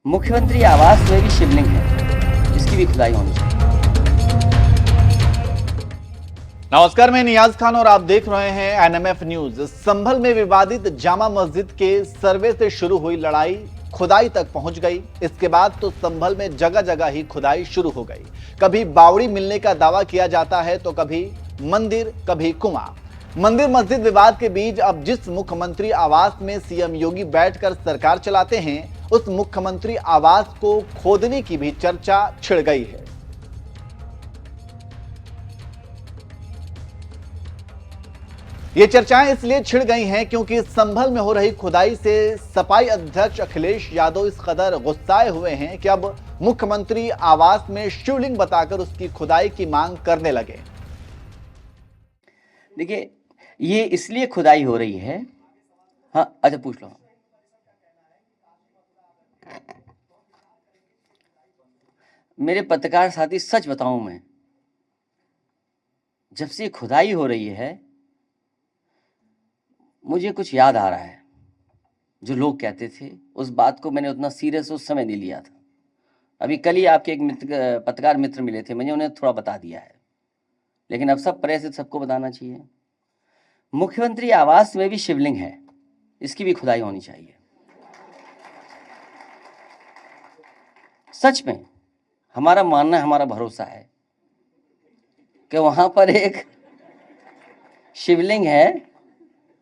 मुख्यमंत्री आवास में भी शिवलिंग है, इसकी भी खुदाई होनी चाहिए। नमस्कार, मैं नियाज खान और आप देख रहे हैं एनएमएफ न्यूज। संभल में विवादित जामा मस्जिद के सर्वे से शुरू हुई लड़ाई खुदाई तक पहुंच गई। इसके बाद तो संभल में जगह जगह ही खुदाई शुरू हो गई। कभी बावड़ी मिलने का दावा किया जाता है तो कभी मंदिर, कभी कुआं। मंदिर मस्जिद विवाद के बीच अब जिस मुख्यमंत्री आवास में सीएम योगी बैठकर सरकार चलाते हैं, उस मुख्यमंत्री आवास को खोदने की भी चर्चा छिड़ गई है। ये चर्चाएं इसलिए छिड़ गई हैं क्योंकि संभल में हो रही खुदाई से सपाई अध्यक्ष अखिलेश यादव इस कदर गुस्साए हुए हैं कि अब मुख्यमंत्री आवास में शिवलिंग बताकर उसकी खुदाई की मांग करने लगे। देखिए, ये इसलिए खुदाई हो रही है। हाँ, अच्छा पूछ लो। मेरे पत्रकार साथी, सच बताऊं, मैं जब से खुदाई हो रही है मुझे कुछ याद आ रहा है। जो लोग कहते थे उस बात को मैंने उतना सीरियस उस समय नहीं लिया था। अभी कल ही आपके एक पत्रकार मित्र मिले थे, मैंने उन्हें थोड़ा बता दिया है, लेकिन अब सब प्रेस सबको बताना चाहिए। मुख्यमंत्री आवास में भी शिवलिंग है, इसकी भी खुदाई होनी चाहिए। सच में हमारा मानना है, हमारा भरोसा है कि वहां पर एक शिवलिंग है।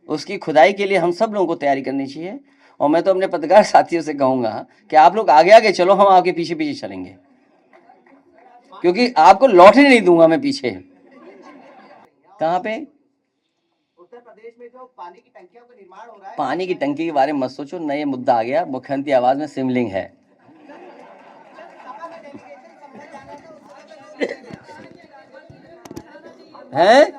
उसकी खुदाई के लिए हम सब लोगों को तैयारी करनी चाहिए। और मैं तो अपने पत्रकार साथियों से कहूंगा कि आप लोग आगे आगे चलो, हम आपके पीछे पीछे चलेंगे, क्योंकि आपको लौटने नहीं दूंगा मैं पीछे। कहाँ पे? उत्तर प्रदेश में जो पानी की टंकियों का निर्माण हो रहा है। पानी की टंकी के बारे में मत सोचो, नया मुद्दा आ गया। मुख्यमंत्री आवास में शिवलिंग है। हैं?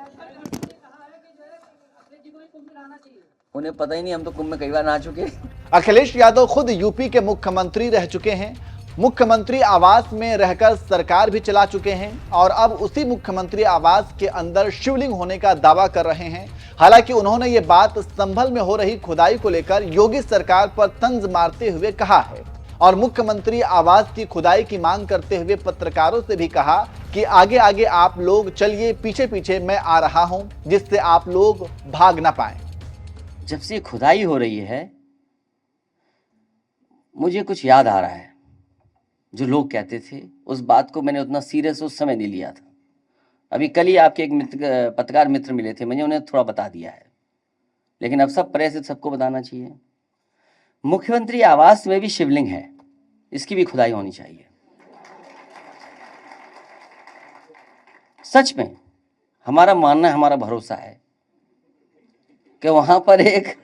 उन्हें पता ही नहीं, हम तो कुंभ में कई बार नहा चुके। अखिलेश यादव खुद यूपी के मुख्यमंत्री रह चुके हैं। मुख्यमंत्री आवास में रहकर सरकार भी चला चुके हैं और अब उसी मुख्यमंत्री आवास के अंदर शिवलिंग होने का दावा कर रहे हैं। हालांकि उन्होंने ये बात संभल में हो रही खुदाई को लेकर योगी सरकार पर तंज मारते हुए कहा है और मुख्यमंत्री आवास की खुदाई की मांग करते हुए पत्रकारों से भी कहा कि आगे आगे आप लोग चलिए, पीछे पीछे मैं आ रहा हूं, जिससे आप लोग भाग ना पाए। जब से खुदाई हो रही है मुझे कुछ याद आ रहा है। जो लोग कहते थे उस बात को मैंने उतना सीरियस उस समय नहीं लिया था। अभी कल ही आपके एक पत्रकार मित्र मिले थे, मैंने उन्हें थोड़ा बता दिया है, लेकिन अब सब प्रेस सबको बताना चाहिए। मुख्यमंत्री आवास में भी शिवलिंग है, इसकी भी खुदाई होनी चाहिए। सच में हमारा मानना है, हमारा भरोसा है कि वहां पर एक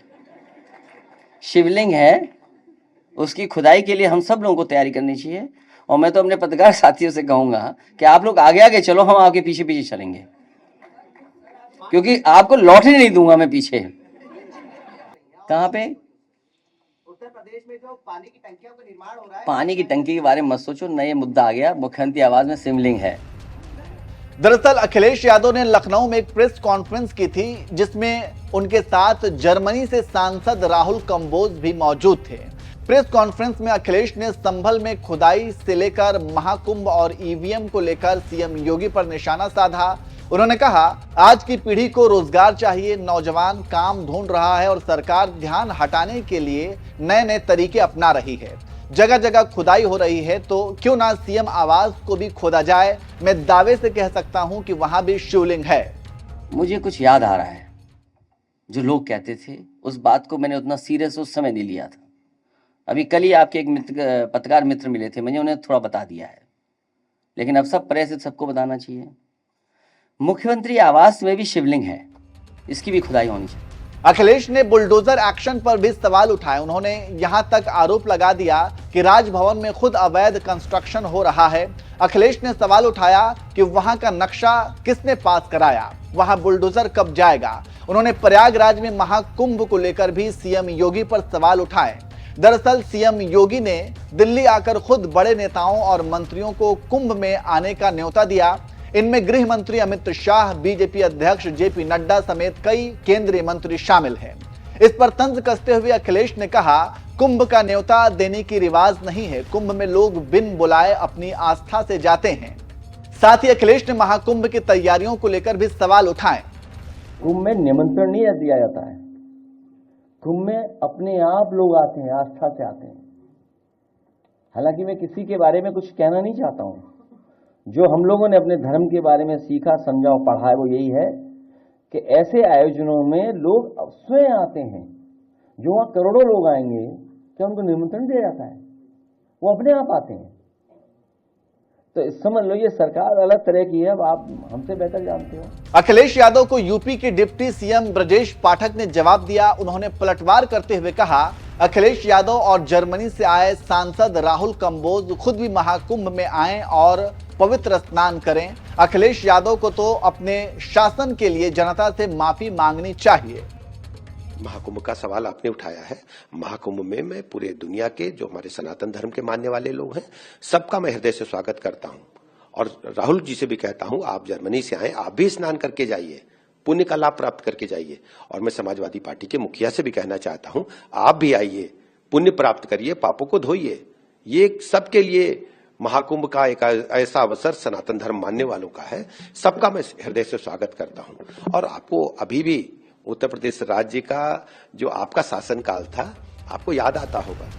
शिवलिंग है। उसकी खुदाई के लिए हम सब लोगों को तैयारी करनी चाहिए। और मैं तो अपने पत्रकार साथियों से कहूंगा कि आप लोग आगे आगे चलो, हम आपके पीछे पीछे चलेंगे, क्योंकि आपको लौटने नहीं दूंगा मैं पीछे। कहाँ पे? उत्तर प्रदेश में जो पानी की टंकियों का निर्माण हो रहा है। पानी की टंकी के बारे में मत सोचो, नया मुद्दा आ गया। मुख्यमंत्री आवास में शिवलिंग है। दरअसल अखिलेश यादव ने लखनऊ में एक प्रेस कॉन्फ्रेंस की थी, जिसमें उनके साथ जर्मनी से सांसद राहुल कंबोज भी मौजूद थे। प्रेस कॉन्फ्रेंस में अखिलेश ने संभल में खुदाई से लेकर महाकुंभ और ईवीएम को लेकर सीएम योगी पर निशाना साधा। उन्होंने कहा, आज की पीढ़ी को रोजगार चाहिए, नौजवान काम ढूंढ रहा है और सरकार ध्यान हटाने के लिए नए नए तरीके अपना रही है। जगह जगह खुदाई हो रही है तो क्यों ना सीएम आवास को भी खोदा जाए। मैं दावे से कह सकता हूं कि वहां भी शिवलिंग है। मुझे कुछ याद आ रहा है। जो लोग कहते थे उस बात को मैंने उतना सीरियस उस समय नहीं लिया था। अभी कल ही आपके एक पत्रकार मित्र मिले थे, मैंने उन्हें थोड़ा बता दिया है, लेकिन अब सब प्रेस सबको बताना चाहिए। मुख्यमंत्री आवास में भी शिवलिंग है, इसकी भी खुदाई होनी चाहिए। अखिलेश ने बुलडोजर एक्शन पर भी सवाल उठाए। उन्होंने यहां तक आरोप लगा दिया कि राजभवन में खुद अवैध कंस्ट्रक्शन हो रहा है। अखिलेश ने सवाल उठाया कि वहां का नक्शा किसने पास कराया, वहां बुलडोजर कब जाएगा। उन्होंने प्रयागराज में महाकुंभ को लेकर भी सीएम योगी पर सवाल उठाए। दरअसल सीएम योगी ने दिल्ली आकर खुद बड़े नेताओं और मंत्रियों को कुंभ में आने का न्योता दिया। इनमें गृह मंत्री अमित शाह, बीजेपी अध्यक्ष जेपी नड्डा समेत कई केंद्रीय मंत्री शामिल हैं। इस पर तंज कसते हुए अखिलेश ने कहा, कुंभ का न्योता देने की रिवाज नहीं है। कुंभ में लोग बिन बुलाए अपनी आस्था से जाते हैं। साथ ही अखिलेश ने महाकुंभ की तैयारियों को लेकर भी सवाल उठाए। कुंभ में निमंत्रण नहीं दिया जाता है, कुंभ में अपने आप लोग आते हैं, आस्था से आते हैं। हालांकि मैं किसी के बारे में कुछ कहना नहीं चाहता हूं, जो हम लोगों ने अपने धर्म के बारे में सीखा, समझा और पढ़ा है वो यही है कि ऐसे आयोजनों में लोग स्वयं आते हैं। जो वहां करोड़ों लोग आएंगे, क्या उनको निमंत्रण दिया जाता है? वो अपने आप आते हैं। तो समझ लो ये सरकार अलग तरह की है, अब आप हमसे बेहतर जानते हो। अखिलेश यादव को यूपी के डिप्टी सीएम ब्रजेश पाठक ने जवाब दिया। उन्होंने पलटवार करते हुए कहा, अखिलेश यादव और जर्मनी से आए सांसद राहुल कंबोज खुद भी महाकुंभ में आएं और पवित्र स्नान करें। अखिलेश यादव को तो अपने शासन के लिए जनता से माफी मांगनी चाहिए। महाकुंभ का सवाल आपने उठाया है। महाकुंभ में मैं पूरे दुनिया के जो हमारे सनातन धर्म के मानने वाले लोग हैं, सबका मैं हृदय से स्वागत करता हूं। और राहुल जी से भी कहता हूं, आप जर्मनी से आए, आप भी स्नान करके जाइए, पुण्य का लाभ प्राप्त करके जाइए। और मैं समाजवादी पार्टी के मुखिया से भी कहना चाहता हूं, आप भी आइए, पुण्य प्राप्त करिए, पापों को धोइए। ये सबके लिए महाकुंभ का एक ऐसा अवसर सनातन धर्म मानने वालों का है। सबका मैं हृदय से स्वागत करता हूं। और आपको अभी भी उत्तर प्रदेश राज्य का जो आपका शासनकाल था, आपको याद आता होगा।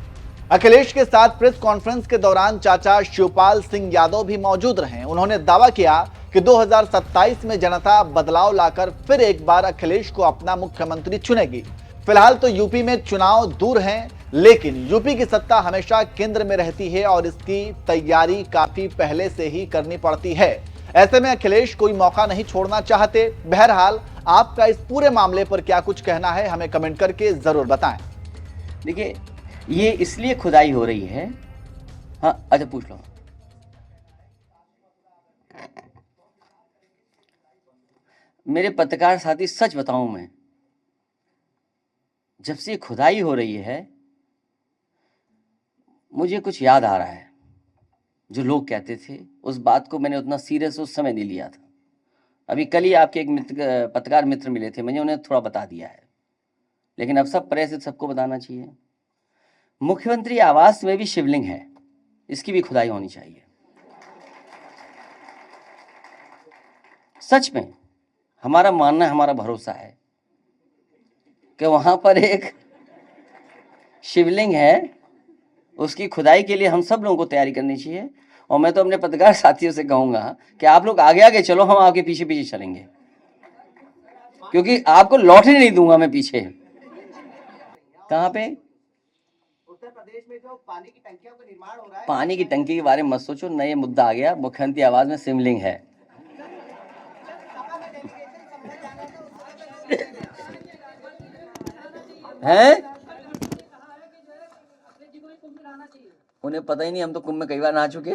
अखिलेश के साथ प्रेस कॉन्फ्रेंस के दौरान चाचा शिवपाल सिंह यादव भी मौजूद रहे। उन्होंने दावा किया कि 2027 में जनता बदलाव लाकर फिर एक बार अखिलेश को अपना मुख्यमंत्री चुनेगी। फिलहाल तो यूपी में चुनाव दूर हैं, लेकिन यूपी की सत्ता हमेशा केंद्र में रहती है और इसकी तैयारी काफी पहले से ही करनी पड़ती है। ऐसे में अखिलेश कोई मौका नहीं छोड़ना चाहते। बहरहाल आपका इस पूरे मामले पर क्या कुछ कहना है, हमें कमेंट करके जरूर बताएं। देखिए, ये इसलिए खुदाई हो रही है। हाँ, अच्छा पूछ लो। मेरे पत्रकार साथी, सच बताऊं, मैं जब से खुदाई हो रही है मुझे कुछ याद आ रहा है। जो लोग कहते थे, उस बात को मैंने उतना सीरियस उस समय नहीं लिया था। अभी कल ही आपके एक पत्रकार मित्र मिले थे, मैंने उन्हें थोड़ा बता दिया है, लेकिन अब सब प्रेस सबको बताना चाहिए। मुख्यमंत्री आवास में भी शिवलिंग है, इसकी भी खुदाई होनी चाहिए। सच में हमारा मानना है, हमारा भरोसा है कि वहां पर एक शिवलिंग है, उसकी खुदाई के लिए हम सब लोगों को तैयारी करनी चाहिए। और मैं तो अपने पत्रकार साथियों से कहूंगा कि आप लोग आगे आगे चलो, हम आपके पीछे पीछे चलेंगे, क्योंकि आपको लौटने नहीं दूंगा मैं पीछे। कहां पे? उत्तर प्रदेश में जो पानी की टंकियों का निर्माण हो रहा है, पानी की टंकी के बारे में मत सोचो, नया मुद्दा आ गया। मुख्यमंत्री आवास में शिवलिंग है। हैं? उन्हें पता ही नहीं, हम तो कुंभ में कई बार नहा चुके।